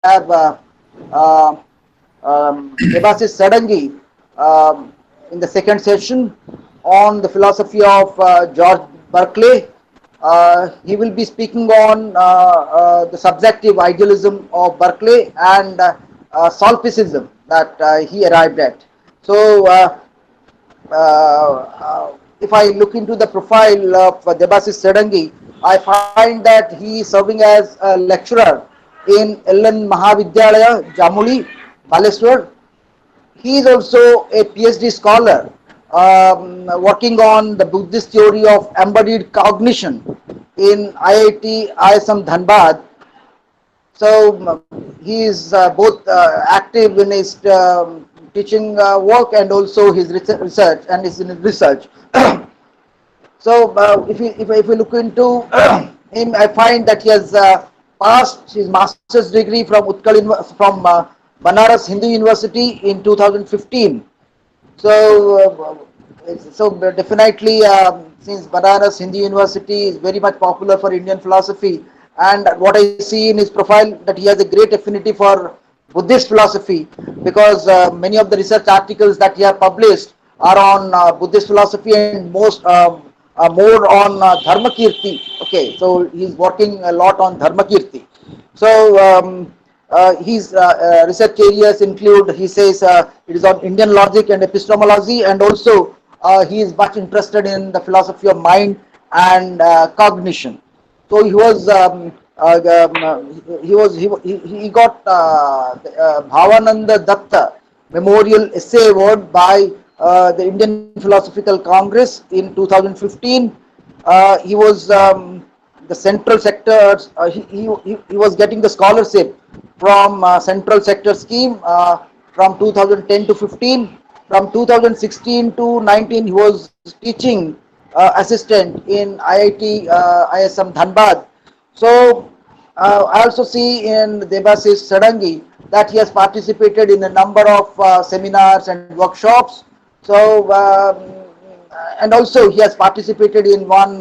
have Debasis Sadangi in the second session on the philosophy of George Berkeley. He will be speaking on the subjective idealism of Berkeley and solipsism that he arrived at. So, if I look into the profile of Debasis Sadangi, I find that he is serving as a lecturer in LN Mahavidyalaya, Jamuli, Baleswar. He is also a PhD scholar working on the Buddhist theory of embodied cognition in IIT ISM Dhanbad. So he is both active in his teaching work and also his research and his research. So if we look into him, I find that he has passed his master's degree from from Banaras Hindu University in 2015. So definitely, since Banaras Hindu University is very much popular for Indian philosophy, and what I see in his profile that he has a great affinity for Buddhist philosophy, because many of the research articles that he has published are on Buddhist philosophy and more on Dharmakirti. Okay, so he's working a lot on Dharmakirti. So his research areas include, he says, it is on Indian logic and epistemology, and also he is much interested in the philosophy of mind and cognition. So he got Bhavananda Datta Memorial Essay Award by the Indian Philosophical Congress in 2015. He was the central sector. He was getting the scholarship from central sector scheme from 2010 to 15. From 2016 to 19, he was teaching assistant in IIT ISM Dhanbad. So I also see in Debasis Sadangi that he has participated in a number of seminars and workshops. So and also he has participated in one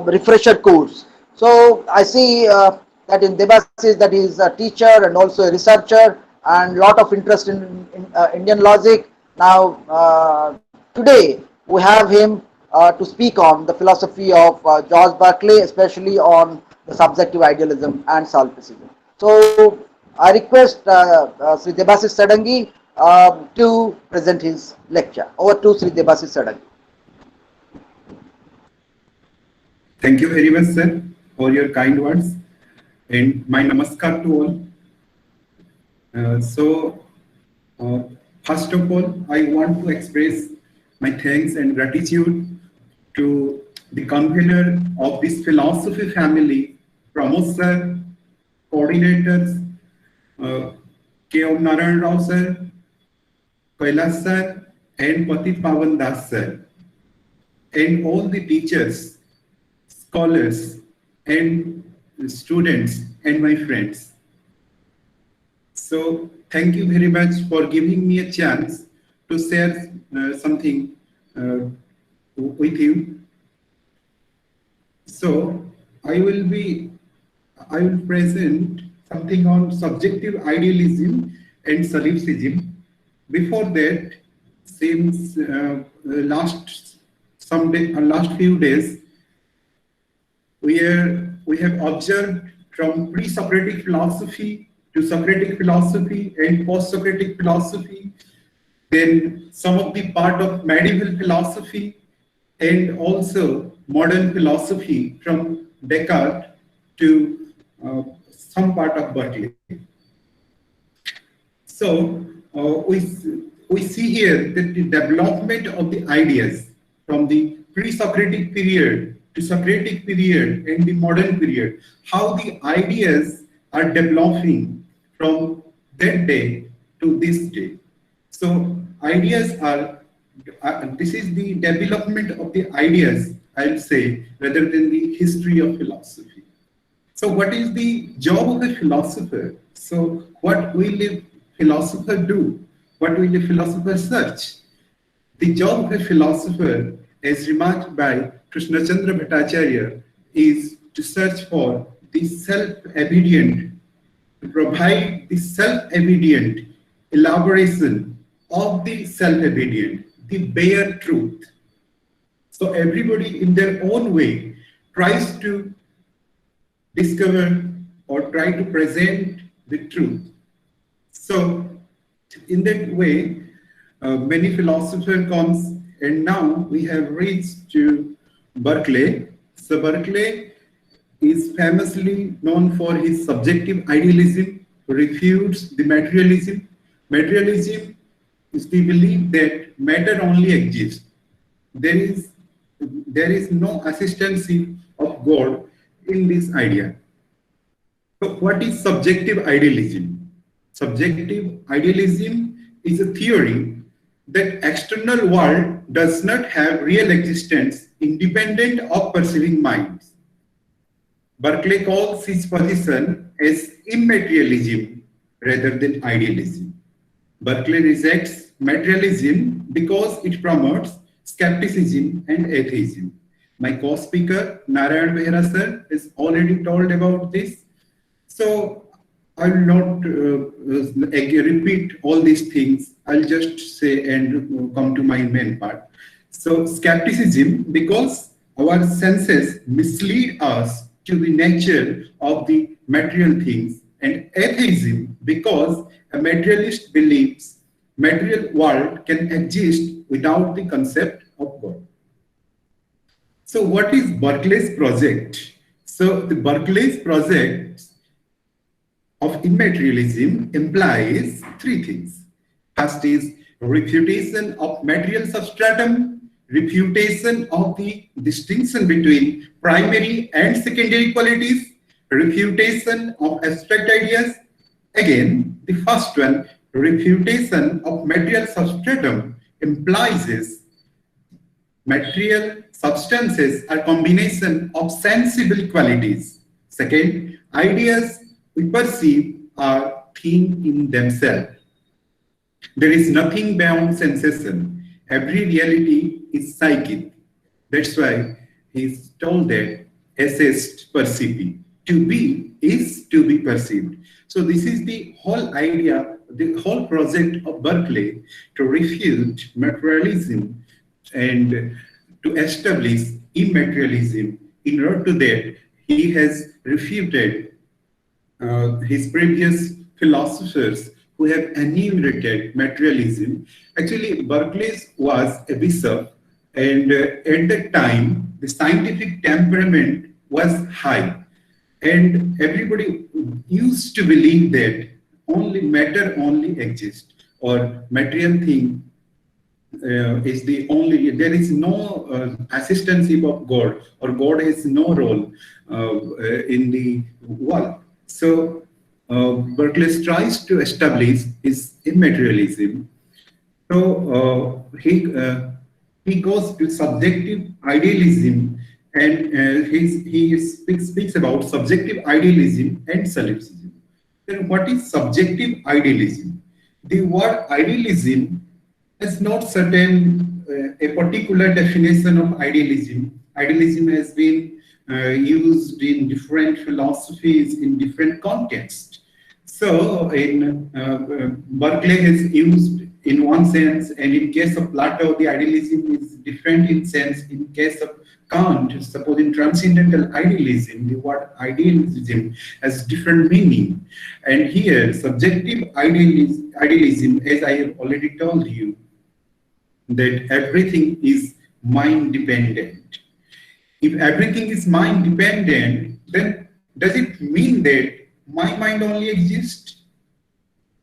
refresher course. So I see that in Debasis that he is a teacher and also a researcher and lot of interest in Indian logic. Now today we have him to speak on the philosophy of George Berkeley, especially on the subjective idealism and solipsism. So I request Sri Debasis Sadangi to present his lecture. Over to Sri Debasis Sadangi. Thank you very much, sir, for your kind words, and my namaskar to all. First of all, I want to express my thanks and gratitude to the convener of this philosophy family, Pramod sir, coordinators, K. Om Narayan Rao sir, Kailash sir, and Patit Pawan Das sir, and all the teachers, scholars, and students, and my friends. So thank you very much for giving me a chance to share something with you. So I will present something on subjective idealism and solipsism. Before that, since last few days, we have observed from pre-Socratic philosophy to Socratic philosophy and post-Socratic philosophy, then some of the part of medieval philosophy, and also modern philosophy from Descartes to some part of Berkeley. So we see here that the development of the ideas from the pre-Socratic period to Socratic period and the modern period, how the ideas are developing from that day to this day. So ideas are, this is the development of the ideas, I'll say, rather than the history of philosophy. So what is the job of a philosopher? So what will a philosopher do? What will a philosopher search? The job of a philosopher, as remarked by Krishnachandra Bhattacharya, is to search for the self-evident to provide the self-evident elaboration of the self-evident, the bare truth. So everybody in their own way tries to discover or try to present the truth. So in that way, many philosophers comes, and now we have reached to Berkeley. So Berkeley is famously known for his subjective idealism, refutes the materialism. Materialism is the belief that matter only exists. There is no assistance of God in this idea. So what is subjective idealism? Subjective idealism is a theory that external world does not have real existence independent of perceiving minds. Berkeley calls his position as immaterialism rather than idealism. Berkeley rejects materialism because it promotes skepticism and atheism. My co-speaker Narayan Behera sir has already told about this. So I will not repeat all these things. I'll just say and come to my main part. So skepticism, because our senses mislead us to the nature of the material things, and atheism, because a materialist believes material world can exist without the concept of God. So what is Berkeley's project? So the Berkeley's project of immaterialism implies three things. First is refutation of material substratum, refutation of the distinction between primary and secondary qualities, refutation of abstract ideas. Again, the first one, refutation of material substratum, implies material substances are combination of sensible qualities. Second, ideas we perceive are things in themselves. There is nothing beyond sensation. Every reality is psychic. That's why he's told that assessed perceiving. To be is to be perceived. So this is the whole idea, the whole project of Berkeley to refute materialism and to establish immaterialism. In order to that, he has refuted his previous philosophers who have enumerated materialism. Actually, Berkeley was a bishop, and at that time, the scientific temperament was high, and everybody used to believe that only matter only exists, or material thing is the only, there is no assistance of God, or God has no role in the world. So Berkeley tries to establish his immaterialism. So he goes to subjective idealism, and he speaks about subjective idealism and solipsism. Then what is subjective idealism? The word idealism is not certain a particular definition of idealism. Idealism has been used in different philosophies in different contexts. So in Berkeley has used in one sense, and in case of Plato, the idealism is different in sense. In case of Kant, suppose in transcendental idealism, the word idealism has different meaning. And here, subjective idealism, as I have already told you, that everything is mind dependent. If everything is mind dependent, then does it mean that my mind only exists?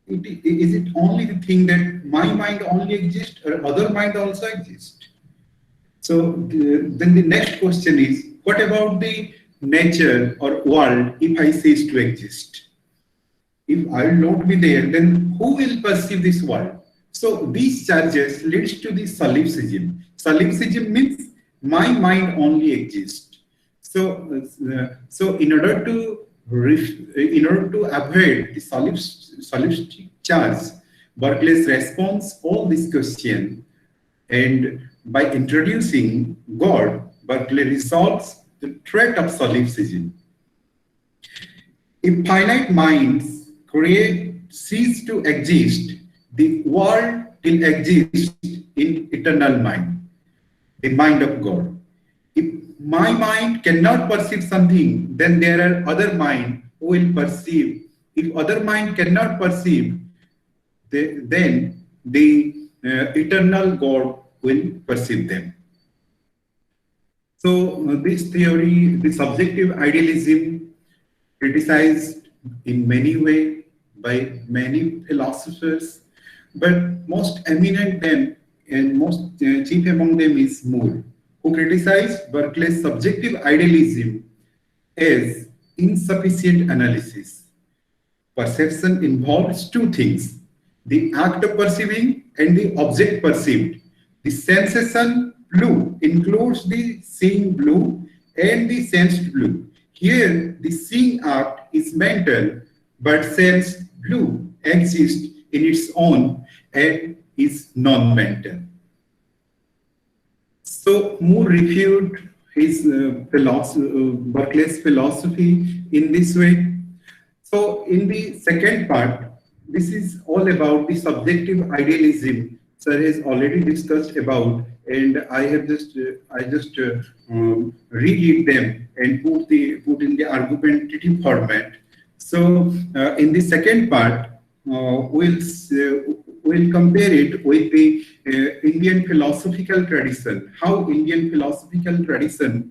Is it only the thing that my mind only exists, or other mind also exists? So then the next question is, what about the nature or world if I cease to exist? If I will not be there, then who will perceive this world? So these charges leads to the solipsism. Solipsism means my mind only exists. So in order to avoid the solipsistic charge, Berkeley's response all this question, and by introducing God, Berkeley resolves the threat of solipsism. If finite minds cease to exist, the world will exist in eternal mind, the mind of God. If my mind cannot perceive something, then there are other mind who will perceive. If other mind cannot perceive, then the eternal God will perceive them. So this theory, the subjective idealism, criticized in many ways by many philosophers, but most eminent them and most chief among them is Moore, who criticized Berkeley's subjective idealism as insufficient analysis. Perception involves two things: the act of perceiving and the object perceived. The sensation blue includes the seeing blue and the sensed blue. Here, the seeing act is mental, but sensed blue exists in its own and is non-mental. So Moore reviewed his Berkeley's philosophy in this way. So in the second part, this is all about the subjective idealism sir has already discussed about, and I have just reread them and put in the argumentative format. So in the second part, we'll compare it with the Indian philosophical tradition, how Indian philosophical tradition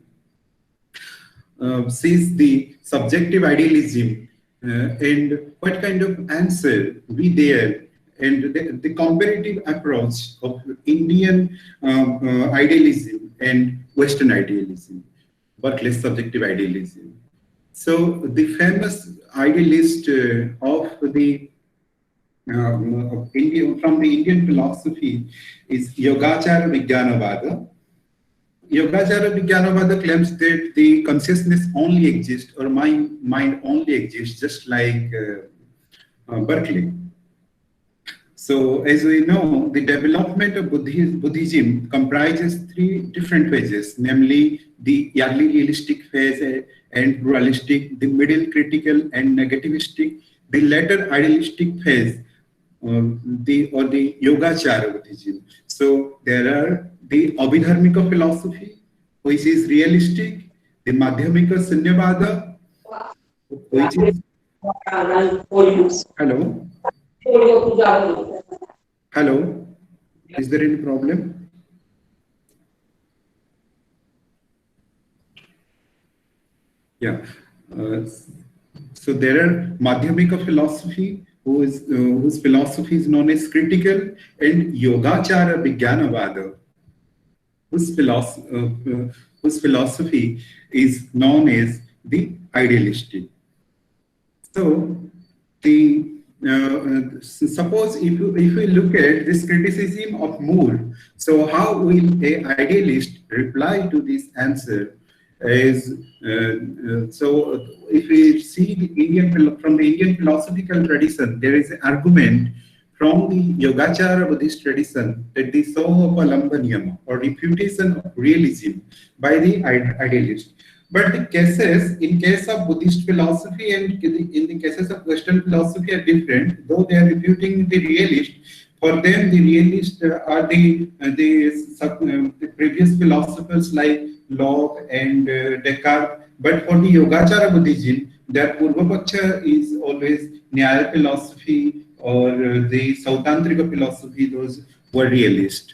sees the subjective idealism and what kind of answer we there, and the comparative approach of Indian idealism and Western idealism, Berkeley's subjective idealism. So the famous idealist of the from the Indian philosophy is Yogachara Vijnanavada. Yogachara Vijnanavada claims that the consciousness only exists, or mind only exists, just like Berkeley. So as we know, the development of Buddhism comprises three different phases, namely the early realistic phase and pluralistic, the middle critical and negativistic, the later idealistic phase, the Yogachara Buddhism. So there are the Abhidharmika philosophy, which is realistic, the Madhyamika Sunyavada, which is hello. Hello, is there any problem? Yeah. So there are Madhyamika philosophy, whose philosophy is known as critical, and Yogachara Vijnanavada, whose philosophy is known as the idealistic. So the suppose if we look at this criticism of Moore, so how will an idealist reply to this answer? So if we see from the Indian philosophical tradition, there is an argument from the Yogachara Buddhist tradition that the Sohopalamba Niyama, or refutation of realism by the idealist. But the cases, in case of Buddhist philosophy and in the cases of Western philosophy, are different. Though they are refuting the realist, for them the realists are the previous philosophers like Locke and Descartes. But for the Yogachara Buddhism, their Purvapaksha is always Nyaya philosophy or the Sautantrika philosophy. Those were realists.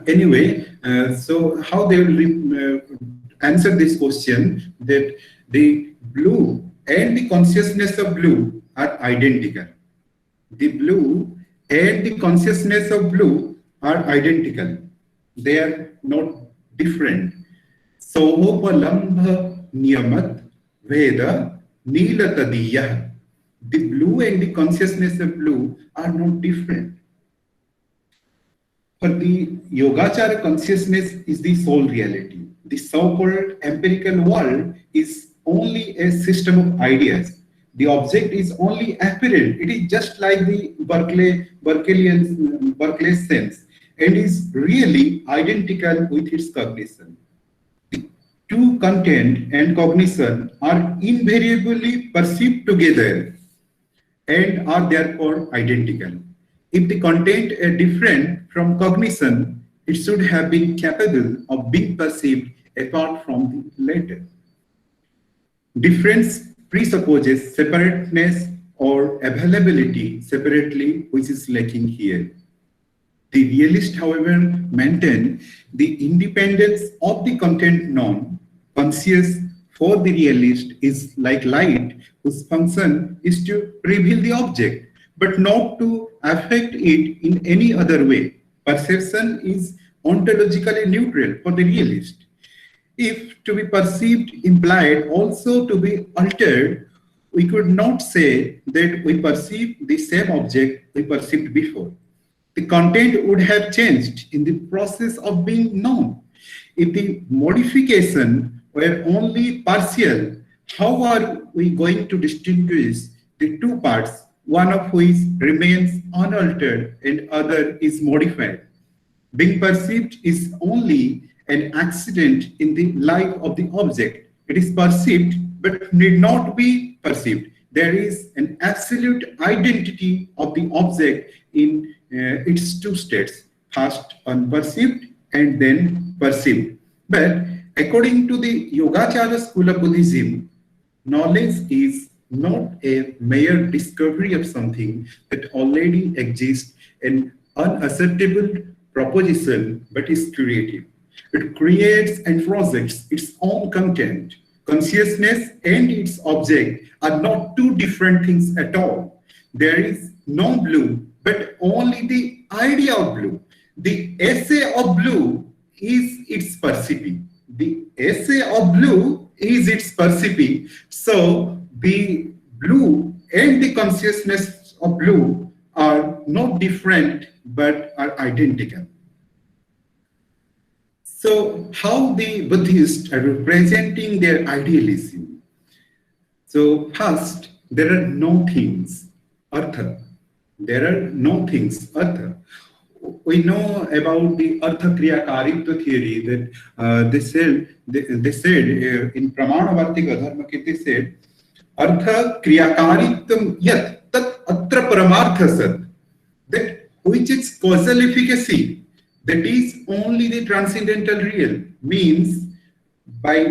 Anyway, so how they will answer this question, that the blue and the consciousness of blue are identical. The blue and the consciousness of blue are identical. They are not different. Sohopalambha niyamat veda nilatadiyah. The blue and the consciousness of blue are not different. For the Yogachara, consciousness is the sole reality. The so-called empirical world is only a system of ideas. The object is only apparent. It is just like the Berkeley's sense, and is really identical with its cognition. The two content and cognition are invariably perceived together, and are therefore identical. If the content is different from cognition, it should have been capable of being perceived apart from the latter. Difference presupposes separateness or availability separately, which is lacking here. The realist, however, maintain the independence of the content known. Conscious for the realist is like light, whose function is to reveal the object, but not to affect it in any other way. Perception is ontologically neutral for the realist. If to be perceived implied also to be altered, we could not say that we perceive the same object we perceived before. The content would have changed in the process of being known. If the modification were only partial, how are we going to distinguish the two parts, one of which remains unaltered and other is modified? Being perceived is only an accident in the life of the object. It is perceived but need not be perceived. There is an absolute identity of the object in its two states, first unperceived and then perceived. But according to the Yogacara school of Buddhism, knowledge is not a mere discovery of something that already exists, an unassertable proposition, but is creative. It creates and projects its own content. Consciousness and its object are not two different things at all. There is no blue, but only the idea of blue. The essay of blue is its perceiving. The essay of blue is its perceiving. So the blue and the consciousness of blue are not different, but are identical. So how the Buddhists are representing their idealism? So first, there are no things, artha. There are no things, artha. We know about the artha kriyakaritva theory that they said in Pramanavartika Dharma, they said, artha kriyakaritvam yat tat atra paramartha sat. That which is causal efficacy, that is only the transcendental real, means by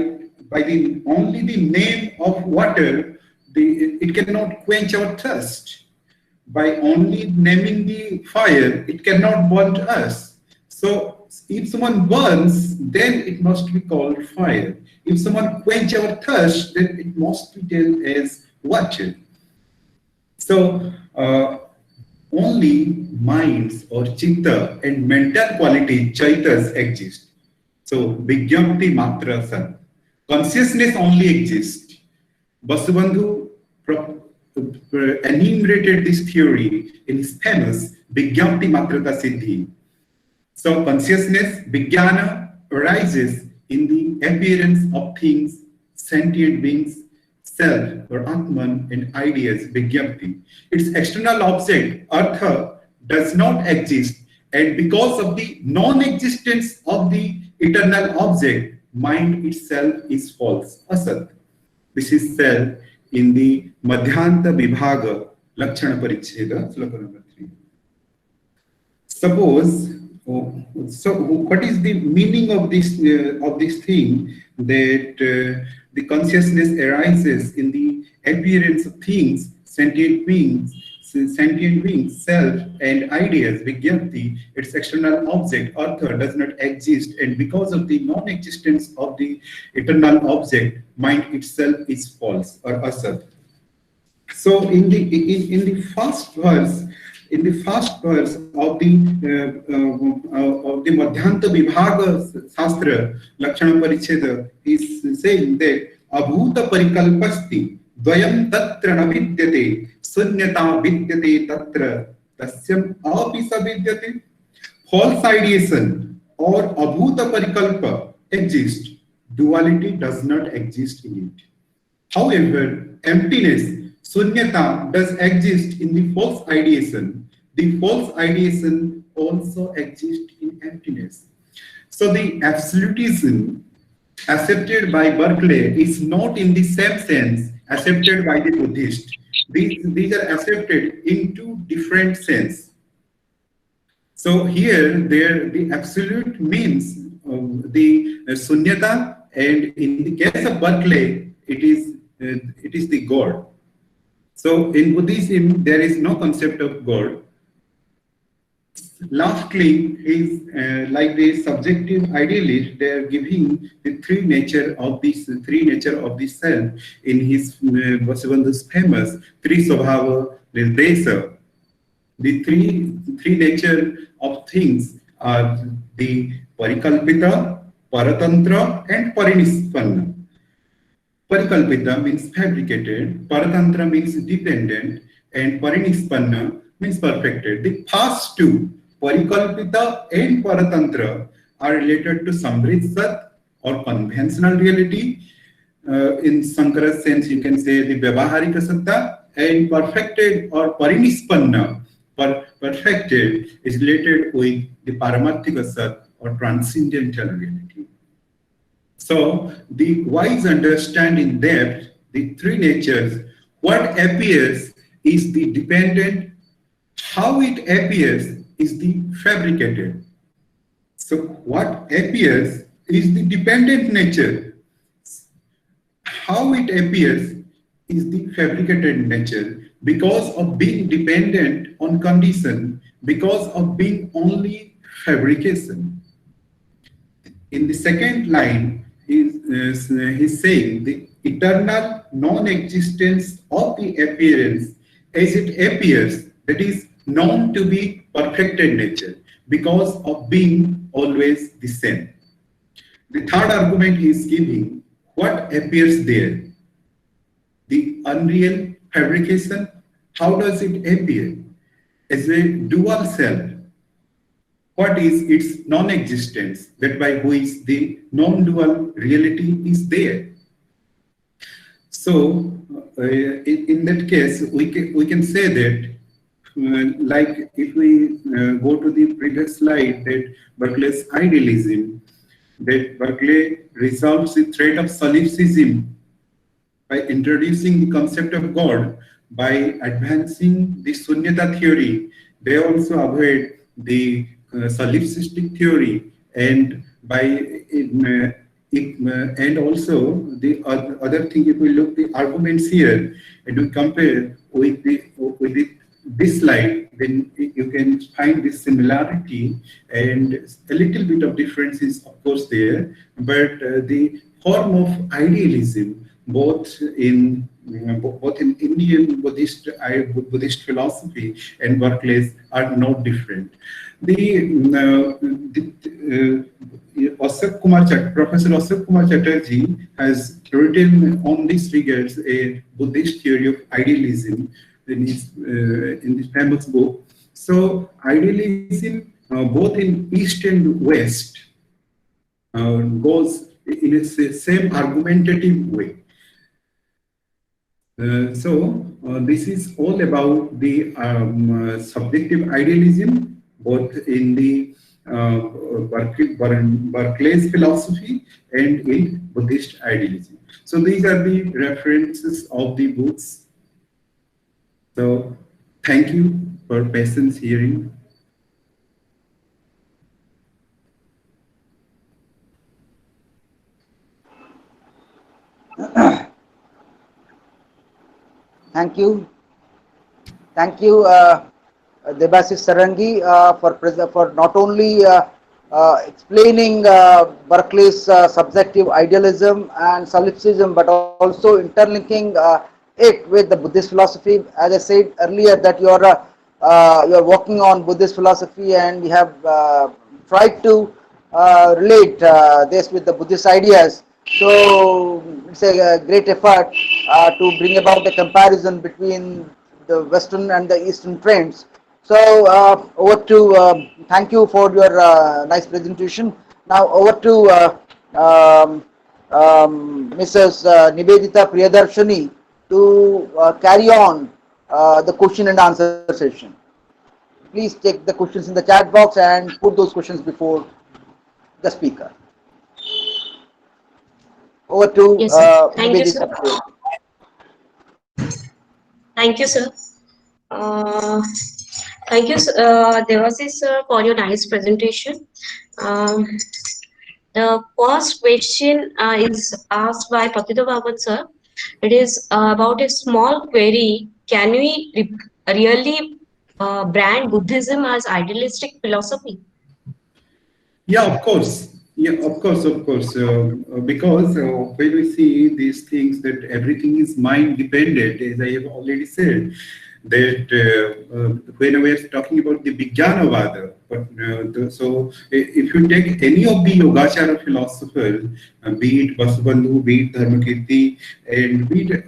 the only the name of water, it cannot quench our thirst. By only naming the fire, it cannot burn us. So if someone burns, then it must be called fire. If someone quench our thirst, then it must be dealt as water. So only minds or chitta and mental quality chaitas exist. So Vigyapti Matra Sat. Consciousness only exists. Vasubandhu enumerated this theory in his famous Vigyapti Matrata Siddhi. So consciousness, Vijnana, arises in the appearance of things, sentient beings, self or Atman, and ideas, Vigyapti. Its external object, Artha, does not exist, and because of the non-existence of the eternal object, mind itself is false, Asat. This is said in the Madhyanta Vibhaga Lakshana Paricheda, sloka number 3. Suppose, so what is the meaning of this thing that the consciousness arises in the appearance of things, sentient beings, self and ideas, Vigyapti, its external object, Artha, does not exist, and because of the non-existence of the eternal object, mind itself is false or asat. So in the first verse of the Madhyanta Vibhaga Shastra, Lakshana Paricheda, is saying that Abhuta Parikalpasti Dvayam Tatra Navidyate Sunyata Vidyate Tatra Tasyam Apisa Vidyate. False ideation or Abhuta Parikalpa exist. Duality does not exist in it. However, emptiness, Sunyata, does exist in the false ideation. The false ideation also exists in emptiness. So the absolutism accepted by Berkeley is not in the same sense accepted by the Buddhist. these are accepted in two different sense. So here, the absolute means the sunyata, and in the case of Berkeley, it is the God. So in Buddhism, there is no concept of God. Lastly, is like the subjective idealist, they are giving the three nature of the self in his Vasubandhu's famous Tri Swabhava Nirdesa. The three nature of things are the Parikalpita, Paratantra, and Parinispanna. Parikalpita means fabricated, Paratantra means dependent, and Parinispanna means perfected. The first two, Parikalpita and Paratantra, are related to Samrit Sat or conventional reality. In Sankara's sense, you can say the Vyavaharika Satta, and perfected or Parinispanna, perfected, is related with the Paramarthika Sat or transcendental reality. So the wise understand in depth the three natures. What appears is the dependent, how it appears is the fabricated. So what appears is the dependent nature. How it appears is the fabricated nature because of being dependent on condition, because of being only fabrication. In the second line, he's saying the eternal non-existence of the appearance as it appears, that is known to be perfected nature because of being always the same. The third argument he is giving, what appears there? The unreal fabrication, how does it appear? As a dual self. What is its non-existence, that by which the non-dual reality is there? So, in that case, we can say that, like if we go to the previous slide, that Berkeley's idealism, that Berkeley resolves the threat of solipsism by introducing the concept of God, by advancing the Sunyata theory. They also avoid the solipsistic theory, and by and also the other thing, if we look the arguments here and we compare with this slide, then you can find this similarity, and a little bit of difference is of course there, but the form of idealism both in Indian Buddhist philosophy and Berkeley's are not different. Professor Ashok Kumar Chatterjee has written on this regards a Buddhist theory of idealism in this famous book. So idealism, both in East and West, goes in a same argumentative way. This is all about the subjective idealism, both in the Berkeley's philosophy and in Buddhist idealism. So these are the references of the books. So thank you for patience hearing. Thank you. Thank you, Debashish Sarangi, for not only explaining Berkeley's subjective idealism and solipsism, but also interlinking it with the Buddhist philosophy. As I said earlier, that you are working on Buddhist philosophy, and you have tried to relate this with the Buddhist ideas. So it's a great effort to bring about a comparison between the Western and the Eastern trends. So over to thank you for your nice presentation. Now over to Mrs. Nivedita Priyadarshini to carry on the question and answer session. Please take the questions in the chat box and put those questions before the speaker. Over to Yes, thank you, sir. Thank you, sir. Uh, Thank you, Devasys, sir, for your nice presentation. Um, the first question is asked by Patito Baban, sir. It is about a small query. Can we really brand Buddhism as idealistic philosophy? Yeah, of course. Yeah, of course, of course. Because when we see these things, that everything is mind dependent, as I have already said, that when we are talking about the Vijnanavada, but so if you take any of the Yogachara philosophers, be it Vasubandhu, be it Dharmakirti, and be it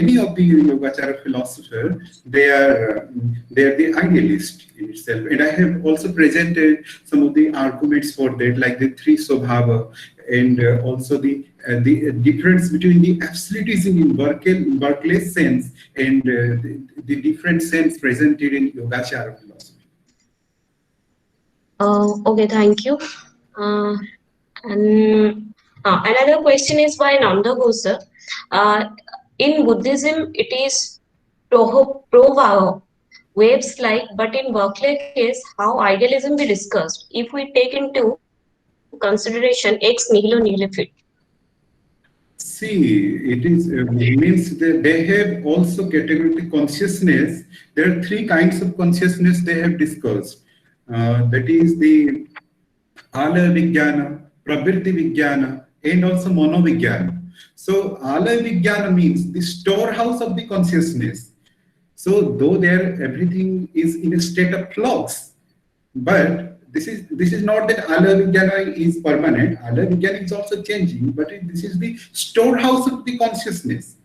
any of the Yogachara philosophers, they are the idealist in itself. And I have also presented some of the arguments for that, like the three Swabhava, and also the difference between the absolutism in Berkeley's sense and the different sense presented in Yogachara philosophy. Okay, thank you. Uh, and another question is by Nanda Ghosa. Uh, in Buddhism, it is pro waves like, but in Berkeley case, how idealism be discussed if we take into consideration ex nihilo nihilo fit. See, it is means that they have also categorized consciousness. There are three kinds of consciousness they have discussed. That is the Alaya Vijnana, Pravritti Vijnana, and also Monovijnana. So Alaya Vijnana means the storehouse of the consciousness. So though there everything is in a state of flux, but this is not that Alaya Vijnana is permanent. Alaya Vijnana is also changing, but this is the storehouse of the consciousness.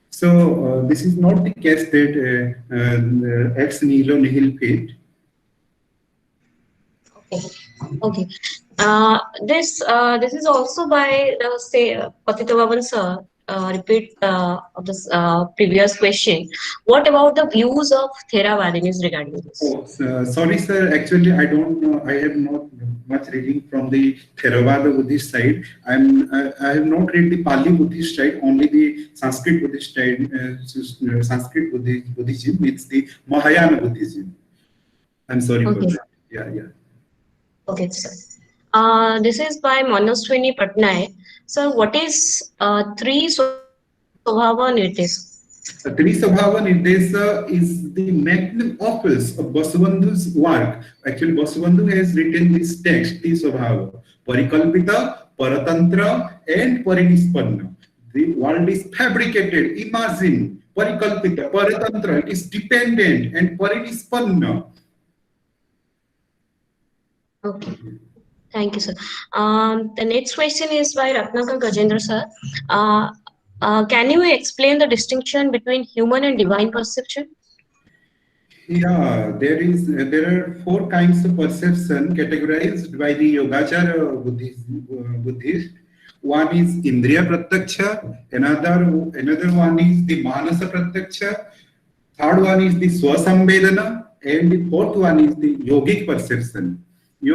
So this is not the case that ex nihilo nihil fit. Okay. Okay. This is also by say Patito Baban sir. Repeat of this previous question. What about the views of Theravadins regarding this? Oh, sorry, sir. Actually, I don't know. I have not much reading from the Theravada Buddhist side. I have not read the Pali Buddhist side. Only the Sanskrit Buddhist side. Sanskrit Buddhism. It's the Mahayana Buddhism. I'm sorry for Okay. that. Yeah, yeah. Okay, sir. This is by Manaswini Patnaik. Sir, what is three Swabhava Nirdesa? Trisabhava Nirdesa is the magnum opus of Basavandhu's work. Actually, Basavandhu has written this text, Trisabhava, Parikalpita, Paratantra, and Parinispanna. The world is fabricated, imagine, Parikalpita, Paratantra, it is dependent, and Parinispanna. Okay. Thank you, sir. The next question is by Ratnakar Gajendra, sir. Can you explain the distinction between human and divine perception? Yeah, there are four kinds of perception categorized by the Yogachara Buddhist. One is Indriya Pratyaksha, another one is the Manasa Pratyaksha, third one is the Swasambedana, and the fourth one is the yogic perception. The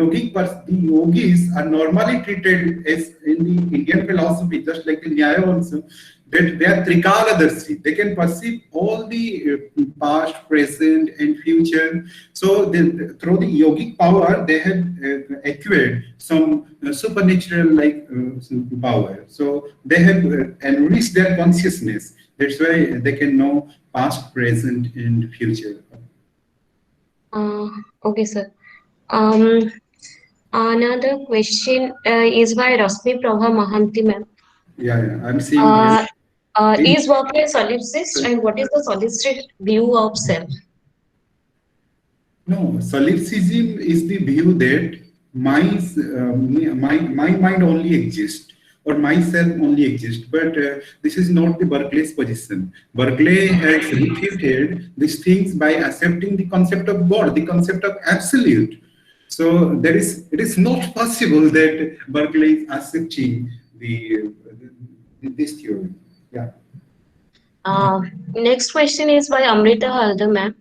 yogis are normally treated as in the Indian philosophy, just like in Nyaya also, that they are Trikaladarshi. They can perceive all the past, present, and future. So through the yogic power, they have acquired some supernatural like power. So they have enriched their consciousness. That's why they can know past, present, and future. Okay, sir. Another question is by Rasmi Prabha Mahanti, ma'am. Yeah, I'm seeing here. Is Berkeley a solipsist, and what is the solipsist view of self? No, solipsism is the view that my mind only exists or myself only exists. But this is not the Berkeley's position. Berkeley has refuted these things by accepting the concept of God, the concept of absolute. So it is not possible that Berkeley is accepting this theory. Yeah. Next question is by Amrita Haldar, ma'am.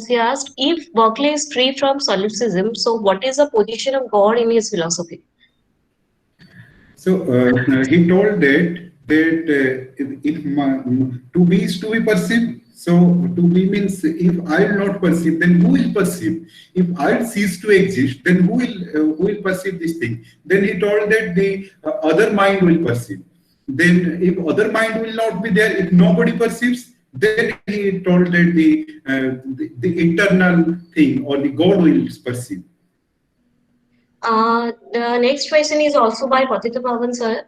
She asked, if Berkeley is free from solipsism, so what is the position of God in his philosophy? So he told that that to be is to be perceived. So to be means if I will not perceive, then who will perceive? If I cease to exist, then who will perceive this thing? Then he told that the other mind will perceive. Then if other mind will not be there, if nobody perceives, then he told that the internal thing or the God will perceive. The next question is also by Patita Pavan sir.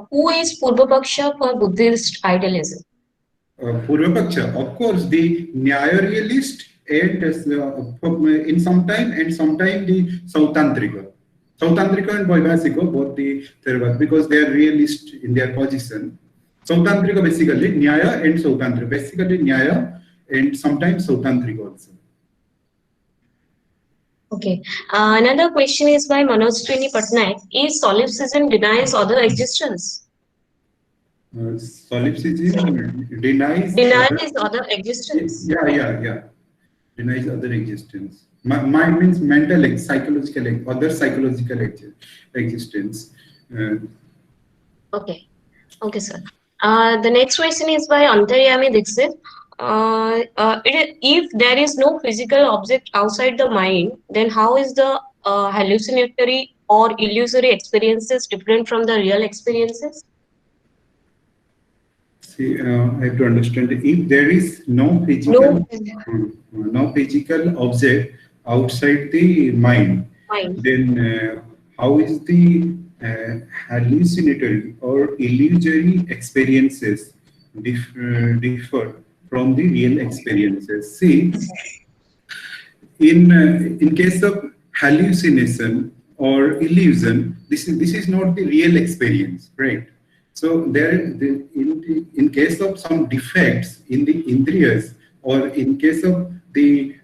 Who is Purva Paksha for Buddhist idealism? Purvapaksha, of course, the Nyaya realist and in some time the Sautantrika. Sautantrika and Vaivasika, both the Theravada, because they are realist in their position. Sautantrika basically, Nyaya and Sautantrika, basically Nyaya and sometimes Sautantrika also. Okay. Another question is by Manoj Trini Patnaik. Is solipsism denies other existence? Solipsism denies other existence. Yeah. Denies other existence. Mind means mental, psychological, other psychological existence. Okay, sir. The next question is by Antaryami Dixit. If there is no physical object outside the mind, then how is the hallucinatory or illusory experiences different from the real experiences? See, I have to understand. If there is no physical object outside the mind. Then how is the hallucinatory or illusory experiences differ from the real experiences? See, in case of hallucination or illusion, this is not the real experience, right? So in case of some defects in the indriyas, or in case of the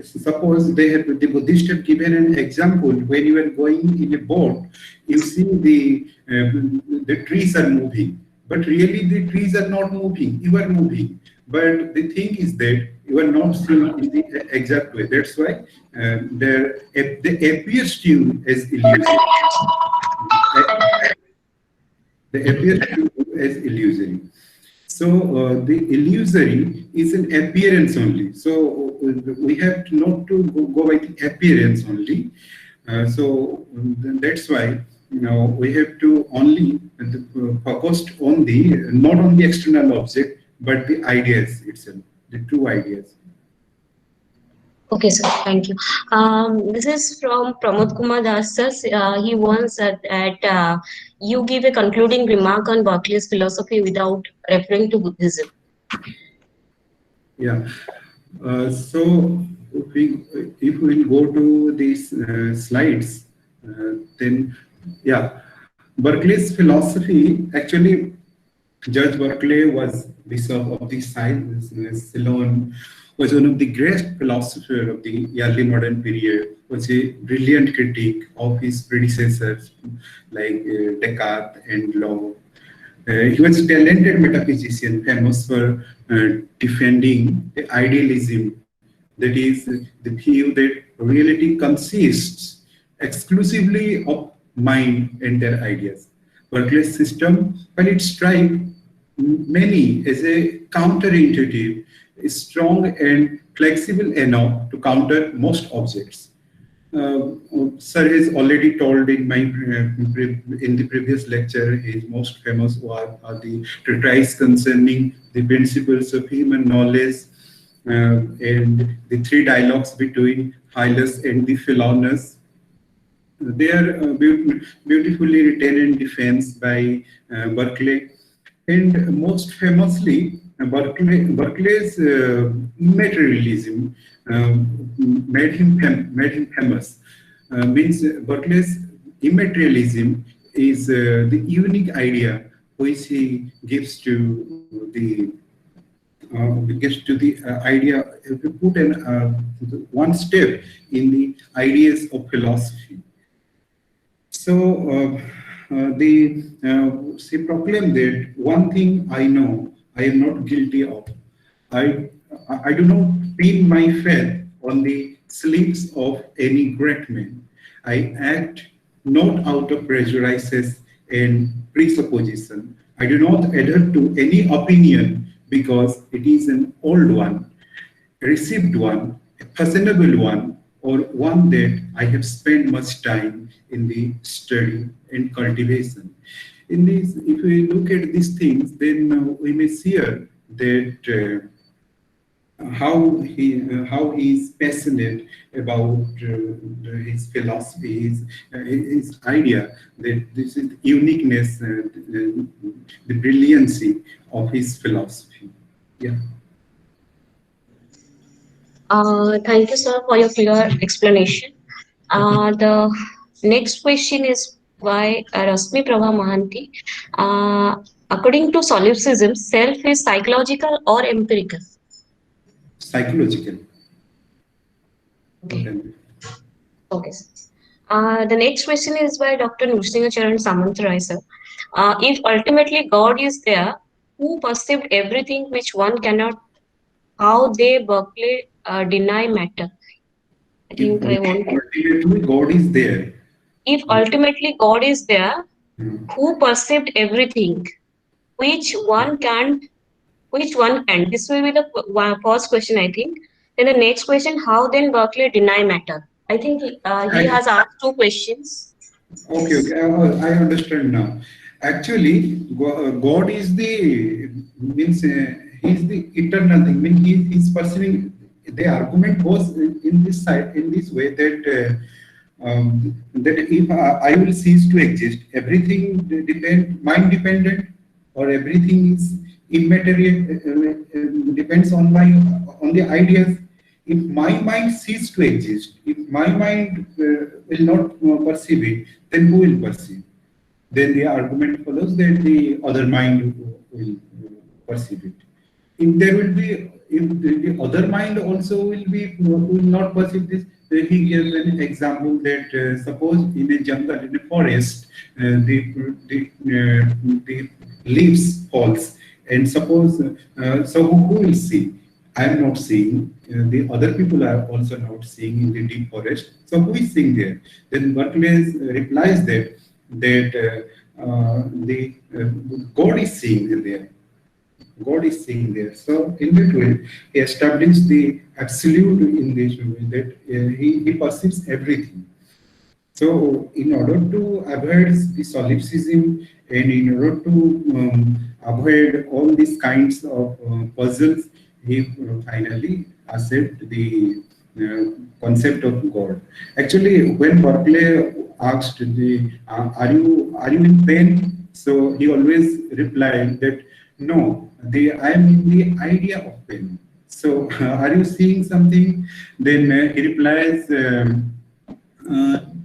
suppose the Buddhists have given an example. When you are going in a boat, you see the trees are moving, but really the trees are not moving. You are moving, but the thing is that you are not seeing in the exact way. That's why they appears to you as illusory. They appear to you as illusory. So the illusory is an appearance only. So we have to not to go by the appearance only. So that's why we have to only focus on not on the external object, but the ideas itself, the true ideas. Okay, sir. Thank you. This is from Pramod Kumar Das, sir. He wants that you give a concluding remark on Berkeley's philosophy without referring to Buddhism. Yeah. So if we go to these slides, then yeah, Berkeley's philosophy, actually, Judge Berkeley was bishop of the Ceylon, was one of the great philosophers of the early modern period, was a brilliant critic of his predecessors like Descartes and Locke. He was a talented metaphysician, famous for defending the idealism, that is, the view that reality consists exclusively of mind and their ideas. Berkeley's system, while it strikes many as a counterintuitive, is strong and flexible enough to counter most objects. Sir has already told in the previous lecture, his most famous work are the treatise concerning the principles of human knowledge and the three dialogues between Hylas and the Philonous. They are beautifully written and defended by Berkeley, and most famously, Berkeley's immaterialism made him famous. Means Berkeley's immaterialism is the unique idea which he gives to the idea to put one step in the ideas of philosophy. So she proclaimed that one thing I know I am not guilty of. I do not pin my faith on the sleeves of any great man. I act not out of prejudices and presupposition, I do not adhere to any opinion because it is an old one, a received one, a fashionable one, or one that I have spent much time in the study and cultivation. In these, if we look at these things, then we may see that how he is passionate about his philosophy, his idea that this is the uniqueness, the brilliancy of his philosophy. Yeah. Thank you, sir, for your clear explanation. The next question is by Rasmi Prabha Mahanti. According to solipsism, self is psychological or empirical? Psychological. Okay. Okay, sir. The next question is by Dr. Nrsinga Charan Samantrai, sir. If ultimately God is there, who perceived everything which one cannot, how they Berkeley deny matter? I think I want to. Ultimately, God is there. If ultimately God is there, Hmm. who perceived everything, which one can, which one can? This will be the first question, I think. Then the next question, how then Berkeley deny matter? I think he has asked two questions. Okay, okay. I understand now. Actually, God is the means He's the eternal thing. Mean he's perceiving. The argument goes in this side in this way that if I will cease to exist, everything mind dependent, or everything is immaterial, depends on on the ideas. If my mind ceases to exist, if my mind will not perceive it, then who will perceive? Then the argument follows that the other mind will perceive it. If there will be, if the other mind also will not perceive this, he gives an example that suppose in a jungle, in a forest, the leaves falls, and suppose so who will see? I am not seeing. The other people are also not seeing in the deep forest. So who is seeing there? Then Berkeley replies that the God is seeing there. God is seeing there. So in that way, he established the absolute in this way that he perceives everything. So in order to avoid the solipsism and in order to avoid all these kinds of puzzles, he finally accepted the concept of God. Actually, when Berkeley asked, are you in pain? So he always replied that no, I am in the idea of pain. So are you seeing something? Then he replies.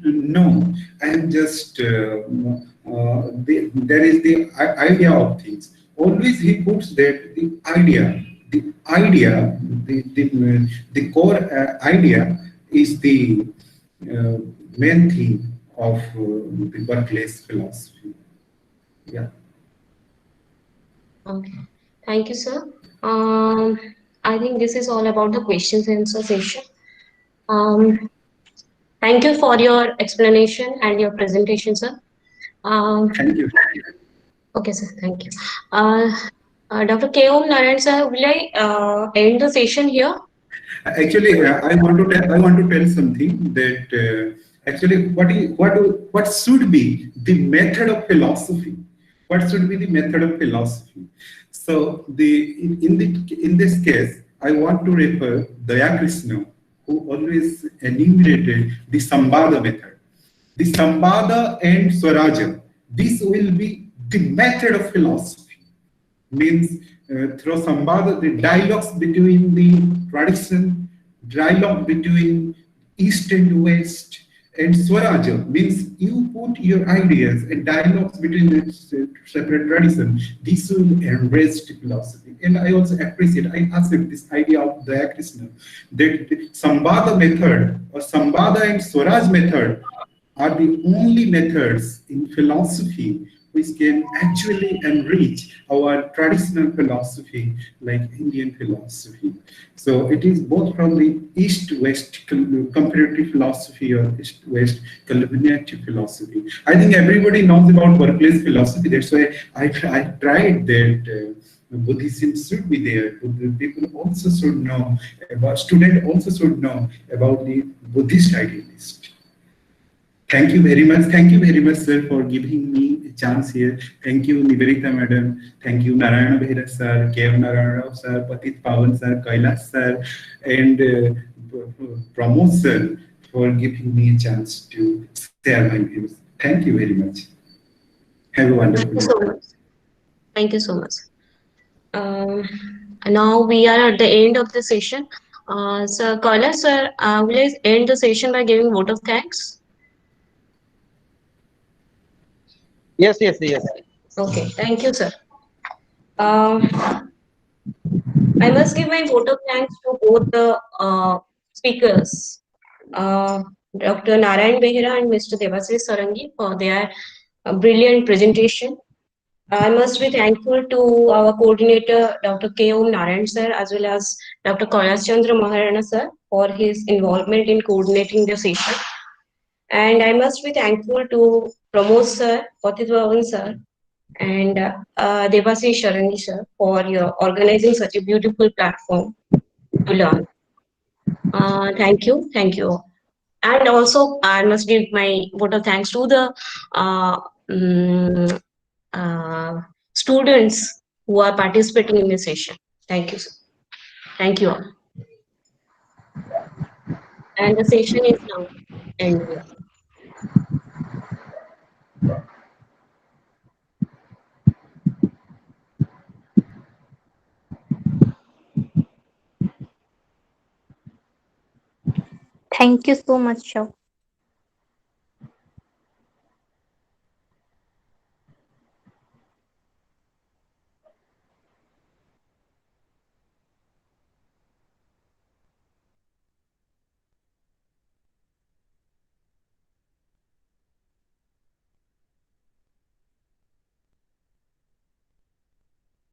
No, I am just there is the idea of things. Always he puts that the core idea is the uh, main theme of the Berkeley's philosophy. Yeah. Okay. Thank you, sir. I think this is all about the questions and answer session. Thank you for your explanation and your presentation, sir. Thank you. Okay, sir. Thank you. Dr. K. Om Narayan, sir, will I end the session here? Actually, I want to tell something that actually what should be the method of philosophy? What should be the method of philosophy? So in this case, I want to refer Dayakrishna, who always enumerated the Sambada method. The Sambada and Swaraja. This will be the method of philosophy. Means through Sambada, the dialogues between the tradition, dialogue between East and West, and Swaraja means you put your ideas and dialogues between the separate traditions. This will enrich the philosophy. And I also appreciate, I accept this idea of Dayakrishna, that the Sambada method or Sambada and Swaraj method are the only methods in philosophy which can actually enrich our traditional philosophy like Indian philosophy. So it is both from the East-West comparative philosophy or East-West collaborative philosophy. I think everybody knows about Berkeley's philosophy. That's why I tried that. Buddhism should be there. People also should know about, student also should know about the Buddhist idealist. Thank you very much. Thank you very much, sir, for giving me a chance here. Thank you, Nivedita madam. Thank you, Narayana Behra sir, K.M. Narayana Rao sir, Patit Pawan sir, Kailash sir, and Pramod sir for giving me a chance to share my views. Thank you very much. Have a Thank wonderful you day. so much. Thank you so much. Um, Now we are at the end of the session. So, Kailash sir, will I end the session by giving vote of thanks? Yes, yes, yes. Okay, thank you, sir. Um, I must give my vote of thanks to both the speakers, uh, Dr. Narayan Behera and Mr. Devasris Sarangi, for their brilliant presentation. I must be thankful to our coordinator, Dr. K. Om Narayan sir, as well as Dr. Kailash Chandra Maharana sir, for his involvement in coordinating the session. And I must be thankful to Pramod sir, Patit Pawan sir, and Devasri Sharangi sir for your organizing such a beautiful platform to learn. Thank you. And also, I must give my vote of thanks to the uh, mm, uh, students who are participating in this session. Thank you, sir. Thank you all. And the session is now ended. Thank you so much, Shaw.